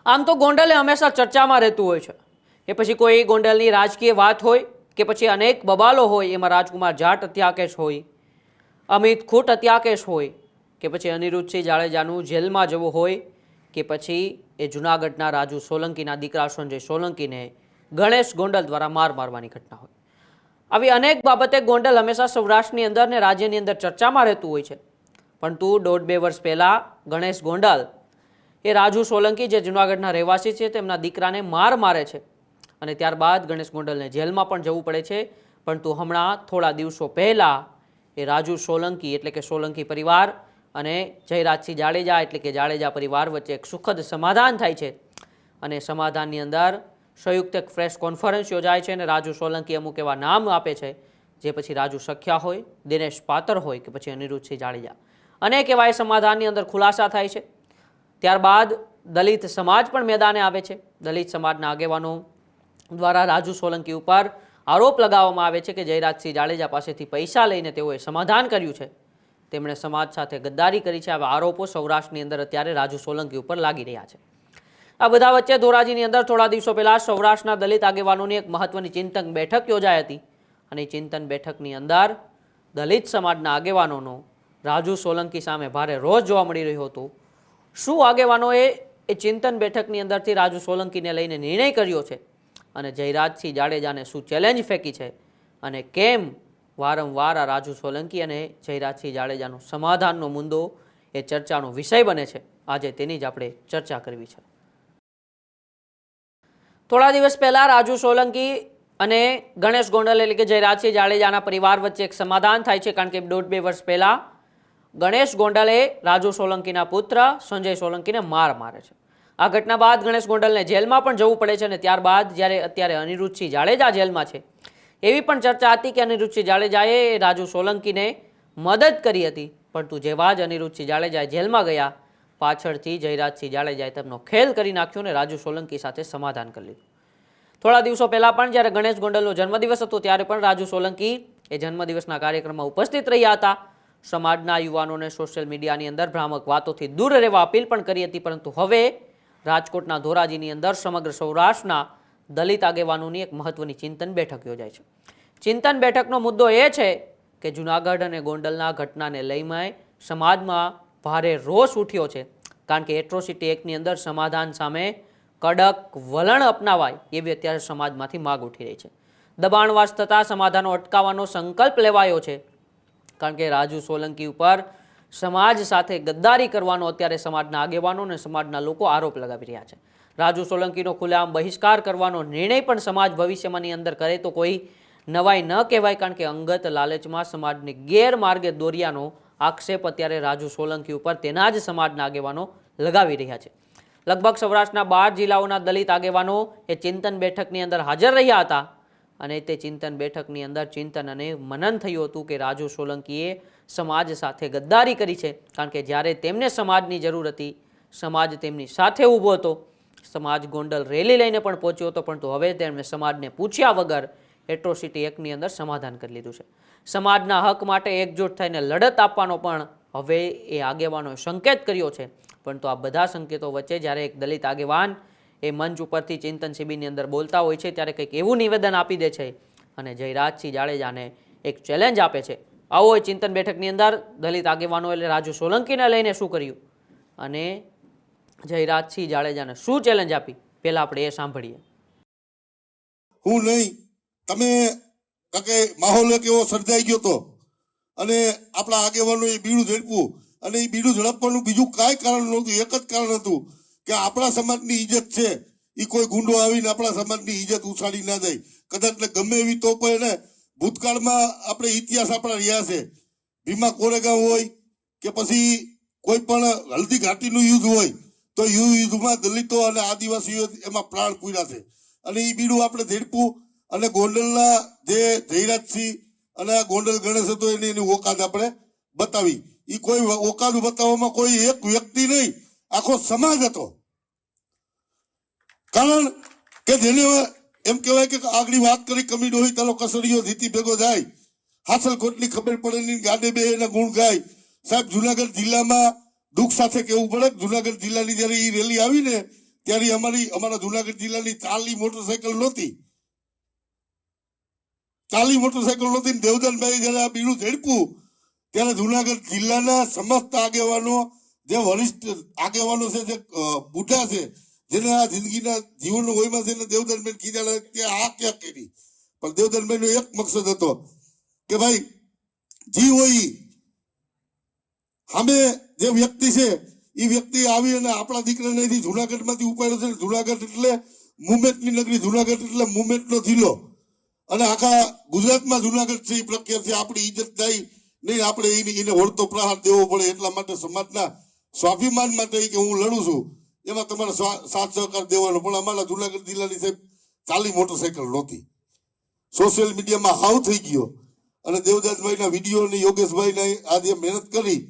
આમ તો ગોંડલ હંમેશા ચર્ચામાં રહેતું હોય છે. એ પછી કોઈ ગોંડલની રાજકીય વાત હોય કે પછી અનેક બબાલો હોય, એમાં રાજકુમાર જાટ હત્યાકેસ હોય, અમિત ખૂટ હત્યાકેસ હોય, કે પછી અનિરુદ્ધસિંહ જાડેજાનું જેલમાં જવું હોય, કે પછી એ જૂનાગઢના રાજુ સોલંકીના દીકરા સંજય સોલંકીને ગણેશ ગોંડલ દ્વારા માર મારવાની ઘટના હોય. આવી અનેક બાબતે ગોંડલ હંમેશા સૌરાષ્ટ્રની અંદર ને રાજ્યની અંદર ચર્ચામાં રહેતું હોય છે. પરંતુ 1.5-2 વર્ષ પહેલાં ગણેશ ગોંડલ એ રાજુ સોલંકી જે જૂનાગઢના રહેવાસી છે તેમના દીકરાને માર મારે છે અને ત્યારબાદ ગણેશ ગોંડલને જેલમાં પણ જવું પડે છે. પરંતુ હમણાં થોડા દિવસો પહેલાં એ રાજુ સોલંકી એટલે કે સોલંકી પરિવાર અને જયરાજસિંહ જાડેજા એટલે કે જાડેજા પરિવાર વચ્ચે એક સુખદ સમાધાન થાય છે અને સમાધાનની અંદર સંયુક્ત એક પ્રેસ કોન્ફરન્સ યોજાય છે અને રાજુ સોલંકી અમુક એવા નામ આપે છે જે પછી રાજુ સખ્યા હોય, દિનેશ પાત્ર હોય કે પછી અનિરુદ્ધસિંહ જાડેજા, અનેક એવા એ સમાધાનની અંદર ખુલાસા થાય છે. ત્યારબાદ દલિત સમાજ પણ મેદાને આવે છે. દલિત સમાજના આગેવાનો દ્વારા રાજુ સોલંકી ઉપર આરોપ લગાવવામાં આવે છે કે જયરાજસિંહ જાડેજા પાસેથી પૈસા લઈને તેઓએ સમાધાન કર્યું છે, તેમણે સમાજ સાથે ગદ્દારી કરી છે. આવા આરોપો સૌરાષ્ટ્રની અંદર અત્યારે રાજુ સોલંકી ઉપર લાગી રહ્યા છે. આ બધા વચ્ચે ધોરાજીની અંદર થોડા દિવસો પહેલા સૌરાષ્ટ્રના દલિત આગેવાનોની એક મહત્વની ચિંતન બેઠક યોજાઈ હતી અને ચિંતન બેઠકની અંદર દલિત સમાજના આગેવાનોનો રાજુ સોલંકી સામે ભારે રોષ જોવા મળી રહ્યો હતો. શું આગેવાનોએ એ ચિંતન બેઠકની અંદરથી રાજુ સોલંકીને લઈને નિર્ણય કર્યો છે અને જયરાજસિંહ જાડેજાને શું ચેલેન્જ ફેંકી છે અને કેમ વારંવાર આ રાજુ સોલંકી અને જયરાજસિંહ જાડેજાનો સમાધાનનો મુદ્દો એ ચર્ચાનો વિષય બને છે, આજે તેની જ આપણે ચર્ચા કરવી છે. થોડા દિવસ પહેલા રાજુ સોલંકી અને ગણેશ ગોંડલ એટલે કે જયરાજસિંહ જાડેજાના પરિવાર વચ્ચે એક સમાધાન થાય છે, કારણ કે 1.5-2 વર્ષ પહેલા ગણેશ ગોંડલે રાજુ સોલંકીના પુત્ર સંજય સોલંકીને માર મારે છે. આ ઘટના બાદ ગણેશ ગોંડલને જેલમાં પણ જવું પડે છે અને ત્યારબાદ જ્યારે અત્યારે અનિરુદ્ધસિંહ જાડેજા જેલમાં છે, એવી પણ ચર્ચા હતી કે અનિરુદ્ધસિંહ જાડેજાએ રાજુ સોલંકીને મદદ કરી હતી. પરંતુ જેવા જ અનિરુદ્ધસિંહ જાડેજા જેલમાં ગયા, પાછળથી જયરાજસિંહ જાડેજાએ તેમનો ખેલ કરી નાખ્યો અને રાજુ સોલંકી સાથે સમાધાન કરી લીધું. થોડા દિવસો પહેલા પણ જ્યારે ગણેશ ગોંડલનો જન્મદિવસ હતો ત્યારે પણ રાજુ સોલંકી એ જન્મદિવસના કાર્યક્રમમાં ઉપસ્થિત રહ્યા હતા. સમાજના યુવાનોને સોશિયલ મીડિયાની અંદર ભ્રામક વાતોથી દૂર રહેવા અપીલ પણ કરી હતી. પરંતુ હવે રાજકોટના ધોરાજીની અંદર સમગ્ર સૌરાષ્ટ્રના દલિત આગેવાનોની એક મહત્વની ચિંતન બેઠક યોજાય છે. ચિંતન બેઠકનો મુદ્દો એ છે કે જૂનાગઢ અને ગોંડલના ઘટનાને લઈને સમાજમાં ભારે રોષ ઉઠ્યો છે, કારણ કે એટ્રોસિટી એક્ટની અંદર સમાધાન સામે કડક વલણ અપનાવાય એવી અત્યારે સમાજમાંથી માગ ઉઠી રહી છે. દબાણવાસ થતાં સમાધાનો અટકાવવાનો સંકલ્પ લેવાયો છે, કારણ કે રાજુ સોલંકી ઉપર સમાજ સાથે ગદ્દારી કરવાનો અત્યારે સમાજના આગેવાનો અને સમાજના લોકો આરોપ લગાવી રહ્યા છે. રાજુ સોલંકીનો ખુલ્લેઆમ બહિષ્કાર કરવાનો નિર્ણય પણ સમાજ ભવિષ્યમાંની અંદર કરે તો કોઈ નવાઈ ન કહેવાય, કારણ કે અંગત લાલચમાં સમાજને ગેરમાર્ગે દોર્યાનો આક્ષેપ અત્યારે રાજુ સોલંકી ઉપર તેના જ સમાજના આગેવાનો લગાવી રહ્યા છે. લગભગ સૌરાષ્ટ્રના 12 જિલ્લાઓના દલિત આગેવાનો એ ચિંતન બેઠકની અંદર હાજર રહ્યા હતા અને તે ચિંતન બેઠકની અંદર ચિંતન અને મનન થયું હતું કે રાજુ સોલંકીએ સમાજ સાથે ગદ્દારી કરી છે, કારણ કે જ્યારે તેમને સમાજની જરૂર હતી, સમાજ તેમની સાથે ઊભો હતો. સમાજ ગોંડલ રેલી લઈને પણ પહોંચ્યો હતો, પરંતુ હવે તેમણે સમાજને પૂછ્યા વગર એટ્રોસિટી એક્ટની અંદર સમાધાન કરી લીધું છે. સમાજના હક માટે એકજૂટ થઈને લડત આપવાનો પણ હવે એ આગેવાનોએ સંકેત કર્યો છે. પરંતુ આ બધા સંકેતો વચ્ચે જ્યારે એક દલિત આગેવાન એ મંચ ઉપરથી ચિંતન શિબિરની અંદર બોલતા હોય છે, ત્યારે કંઈક એવું નિવેદન આપી દે છે અને જયરાજસિંહ જાડેજાને એક ચેલેન્જ આપે છે. આવો એ ચિંતન બેઠકની અંદર દલિત આગેવાનો એટલે રાજુ સોલંકીને લઈને શું કર્યું અને જયરાજસિંહ જાડેજાને શું ચેલેન્જ આપી, પહેલા આપણે એ સાંભળીએ. હું નહીં, તમે કે માહોલ કેવો સર્જાઈ ગયો હતો અને આપણા આગેવાનોએ બીડું ઝડપવું, અને એ બીડું ઝડપવાનું બીજું કાંઈ કારણ નહોતું, એક જ કારણ હતું કે આપણા સમાજની ઇજ્જત છે, એ કોઈ ગુંડો આવીને આપણા સમાજની ઇજ્જત ઉછાળી ના જાય. કદાચ ગમે એવી તો પણ ને ભૂતકાળમાં આપણે ઇતિહાસ આપણા રહ્યા છે, ભીમા કોરેગાંવ હોય કે પછી કોઈ પણ હલ્દી ઘાટીનું યુદ્ધ હોય, તો યુદ્ધમાં દલિતો અને આદિવાસીઓ એમાં પ્રાણ પૂર્યા છે. અને એ બીડું આપણે ઝડપવું અને ગોંડલના જે જયરાજસિંહ અને ગોંડલ ગણેશ હતો એની ઓકાત આપણે બતાવી. એ કોઈ ઓકાત બતાવવામાં કોઈ એક વ્યક્તિ નહીં, આખો સમાજ હતો. કારણ કે જેને એમ કહેવાય કે આગળ વાત કરી કમી ડોહી તારો કસડીયો જીતી ભેગો જાય, હાસલકોટની ખબર પડે નહીં, ગાડે બે એના ગુણ ગાય. સાહેબ, જુનાગઢ જિલ્લામાં દુઃખ સાથે કહેવું પડે, જુનાગઢ જિલ્લાની જયારે એ રેલી આવી ને ત્યારે અમારા જુનાગઢ જિલ્લાની 40 મોટરસાયકલ નહોતી. 40 મોટરસાયકલ નહોતી. દેવદાનભાઈ જયારે આ બીડું ઝડપ્યું ત્યારે જુનાગઢ જિલ્લાના સમસ્ત આગેવાનો, જે વરિષ્ઠ આગેવાનો છે, જે બુઢા છે, જેને આ જિંદગીના જીવનનો હોયમાં છે, દેવદાનભાઈ કીધા કે આ ક્યાં કરી. પણ દેવદાનભાઈ નો એક મકસદ હતો કે ભાઈ જી હોય સામે જે વ્યક્તિ છે એ વ્યક્તિ આવી અને આપણા દીકરાને જુનાગઢ માંથી ઉપાડ્યો છે. જુનાગઢ એટલે મુમેન્ટની નગરી, જુનાગઢ એટલે મુમેન્ટનો જિલ્લો, અને આખા ગુજરાતમાં જુનાગઢ છે એ પ્રખ્યાત છે. આપણી ઇજ્જત જાય નહીં, આપણે એને વળતો પ્રહાર દેવો પડે. એટલા માટે સમાજના સ્વાભિમાન માટે કે હું લડું છું, એમાં તમારે સાથ સહકાર દેવાનો. પણ અમારા જુનાગઢ જિલ્લાની સાહેબ 40 મોટરસાયકલ નહોતી. સોશિયલ મીડિયામાં હાવ થઈ ગયો, અને દેવદાસભાઈના વિડીયો અને યોગેશભાઈ આજે મહેનત કરી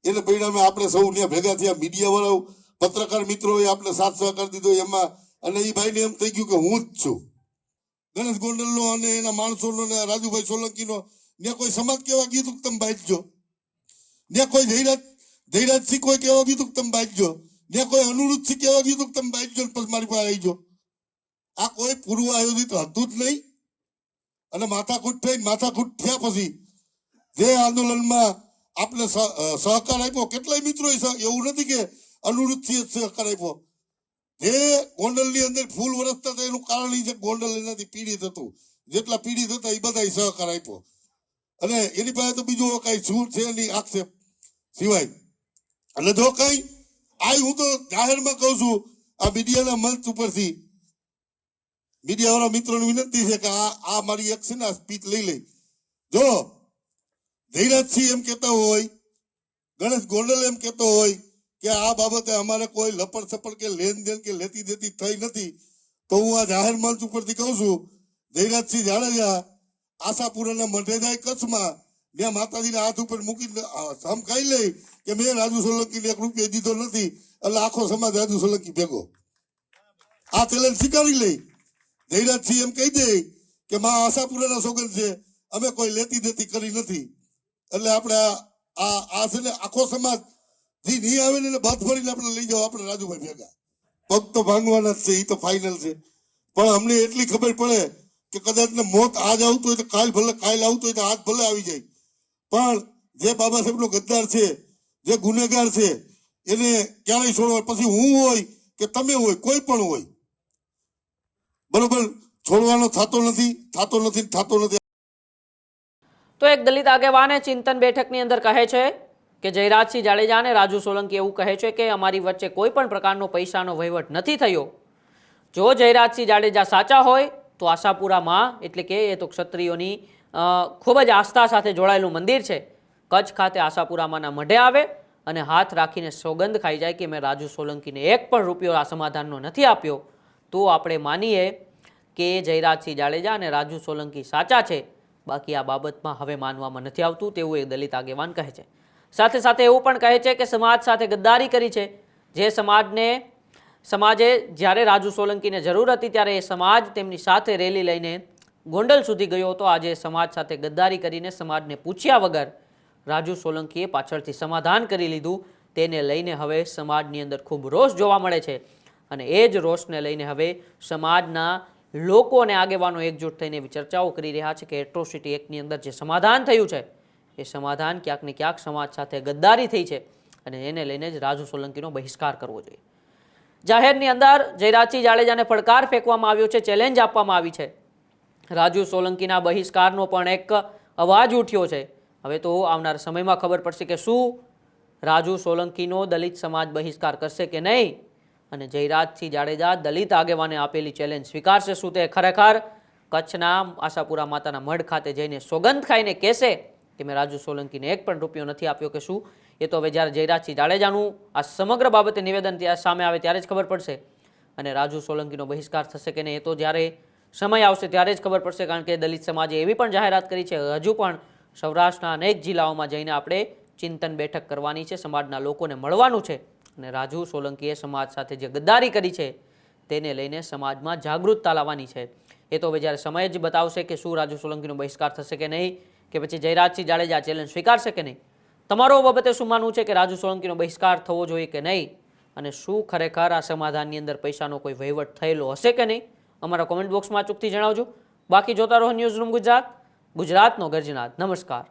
એને પરિણામે આપણે સૌ ત્યાં ભેગા થયા. મીડિયા વાળાઓ, પત્રકાર મિત્રોએ આપણે સાથ સહકાર દીધો એમાં, અને એ ભાઈને એમ થઈ ગયું કે હું જ છું. ગણેશ ગોંડલનો અને એના માણસોનો ને રાજુભાઈ સોલંકીનો ને કોઈ સમાજ કેવા કીધું કે તમે બાજજો, ને કોઈ જયરાજસિંહ કોઈ કેવા કીધું કે તમે બાજજો, ને કોઈ અનુરૂધસિંહ કેવા કીધું કે તમે બાજજો પછી મારી પાસે આવીજો. આ કોઈ પૂર્વ આયોજિત હતું જ નહીં. અને માથાકૂટ થયા પછી જે આંદોલનમાં આપણે સહકાર આપ્યો, કેટલાય મિત્રો એવું નથી કે અનુરૂધસિંહ સહકાર આપ્યો. જે ગોંડલની અંદર ફૂલ વરસતા હતા એનું કારણ એ છે ગોંડલ એનાથી પીડિત હતું. જેટલા પીડિત હતા એ બધા સહકાર આપ્યો, અને એની પાસે તો બીજું કઈ છૂટ છે એની આક્ષેપ સિવાય. અને જો કઈ હું તો જાહેરમાં કહું છું, આ મીડિયાના મંચ ઉપરથી મીડિયા વાળા મિત્રોને વિનંતી છે કે આ મારી એક છે ને સ્પીચ લઈ લઈ. જો ધૈરાજસિંહ એમ કેતા હોય, ગણેશ ગોંડલ એમ કેતો હોય કે આ બાબતે અમારે કોઈ લપડ સપડ કે લેનદેન કે લેતી દેતી થઈ નથી, તો હું આ જાહેર મંચ ઉપરથી કહું છું, ધૈરાજસિંહ જાડેજા આશાપુરાના મઢે જાય કચ્છમાં, ત્યાં માતાજીના હાથ ઉપર મૂકીને સમ ખાઈ લે કે મેં રાજુ સોલંકીને 1 રૂપિયો દીધો નથી, એટલે આખો સમાજ રાજુ સોલંકી ભેગો. આ ચેલેન્જ સ્વીકારી લઈ. ધૈરાજસિંહ એમ કહી દે કે માં આશાપુરાના સોગંદ છે, અમે કોઈ લેતી દેતી કરી નથી. એટલે આપણે આ છે ને આખો સમાજ જે નહીં આવે ને બાદ ફરીને આપણે લઈ જાવ આપણે રાજુભાઈ ભેગા. પગ તો ભાંગવાના જ છે, એ તો ફાઇનલ છે. પણ અમને એટલી ખબર પડે કે કદાચ ને મોત આજ આવતું હોય તો કાલ આવતું હોય તો આજ ભલે આવી જાય, પણ જે બાબા સાહેબનો ગદ્દાર છે, જે ગુનેગાર છે, એને ક્યારેય છોડવા. પછી હું હોય કે તમે હોય, કોઈ પણ હોય, બરોબર, છોડવાનો થતો નથી. તો એક દલિત આગેવાને ચિંતન બેઠકની અંદર કહે છે કે જયરાજસિંહ જાડેજા અને રાજુ સોલંકી એવું કહે છે કે અમારી વચ્ચે કોઈ પણ પ્રકારનો પૈસાનો વહીવટ નથી થયો. જો જયરાજસિંહ જાડેજા સાચા હોય તો આશાપુરામાં, એટલે કે એ તો ક્ષત્રિયોની ખૂબ જ આસ્થા સાથે જોડાયેલું મંદિર છે, કચ્છ ખાતે આશાપુરામાંના મઢે આવે અને હાથ રાખીને સોગંદ ખાઈ જાય કે મેં રાજુ સોલંકીને 1 પણ રૂપિયો આ સમાધાનનો નથી આપ્યો, તો આપણે માનીએ કે જયરાજસિંહ જાડેજા અને રાજુ સોલંકી સાચા છે. બાકી આ બાબતમાં હવે માનવામાં નથી આવતું તેવું એક દલિત આગેવાન કહે છે. સાથે સાથે એવું પણ કહે છે કે સમાજ સાથે ગદ્દારી કરી છે. જે સમાજે જ્યારે રાજુ સોલંકીને જરૂર હતી ત્યારે એ સમાજ તેમની સાથે રેલી લઈને ગોંડલ સુધી ગયો હતો. આજે સમાજ સાથે ગદ્દારી કરીને સમાજને પૂછ્યા વગર રાજુ સોલંકીએ પાછળથી સમાધાન કરી લીધું. તેને લઈને હવે સમાજની અંદર ખૂબ રોષ જોવા મળે છે, અને એ જ રોષને લઈને હવે સમાજના લોકો અને આગેવાનો એકજૂટ થઈને એવી ચર્ચાઓ કરી રહ્યા છે કે એટ્રોસિટી એક્ટની અંદર જે સમાધાન થયું છે એ સમાધાન ક્યાંક ને ક્યાંક સમાજ સાથે ગદ્દારી થઈ છે, અને એને લઈને જ રાજુ સોલંકીનો બહિષ્કાર કરવો જોઈએ. જાહેરની અંદર જયરાજસિંહ જાડેજાને પડકાર ફેંકવામાં આવ્યો છે, ચેલેન્જ આપવામાં આવી છે. રાજુ સોલંકીના બહિષ્કારનો પણ એક અવાજ ઉઠ્યો છે. હવે તો આવનાર સમયમાં ખબર પડશે કે શું રાજુ સોલંકીનો દલિત સમાજ બહિષ્કાર કરશે કે નહીં, અને જયરાજસિંહ જાડેજા દલિત આગેવાને આપેલી ચેલેન્જ સ્વીકારશે. શું તે ખરેખર કચ્છના આશાપુરા માતાના મઢ ખાતે જઈને સોગંદ ખાઈને કહેશે કે મેં રાજુ સોલંકીને 1 પણ રૂપિયો નથી આપ્યો કે શું? એ તો હવે જ્યારે જયરાજસિંહ જાડેજાનું આ સમગ્ર બાબતે નિવેદન સામે આવે ત્યારે જ ખબર પડશે, અને રાજુ સોલંકીનો બહિષ્કાર થશે કે નહીં એ તો જ્યારે સમય આવશે ત્યારે જ ખબર પડશે. કારણ કે દલિત સમાજે એવી પણ જાહેરાત કરી છે, હજુ પણ સૌરાષ્ટ્રના અનેક જિલ્લાઓમાં જઈને આપણે ચિંતન બેઠક કરવાની છે, સમાજના લોકોને મળવાનું છે, અને રાજુ સોલંકીએ સમાજ સાથે જે ગદ્દારી કરી છે તેને લઈને સમાજમાં જાગૃતતા લાવવાની છે. એ તો હવે જ્યારે સમય જ બતાવશે કે શું રાજુ સોલંકીનો બહિષ્કાર થશે કે નહીં, કે પછી જયરાજસિંહ જાડેજા ચેલેન્જ સ્વીકારશે કે નહીં. તમારો બાબતે શું માનવું છે કે રાજુ સોલંકીનો બહિષ્કાર થવો જોઈએ કે નહીં? અને શું ખરેખર આ સમાધાનની અંદર પૈસાનો કોઈ વહીવટ થયેલો હશે કે નહીં, અમારા કોમેન્ટ બોક્સમાં અચૂકથી જણાવજો. બાકી જોતા રહો ન્યૂઝ રૂમ ગુજરાત, ગુજરાતનો ગર્જનાદ. નમસ્કાર.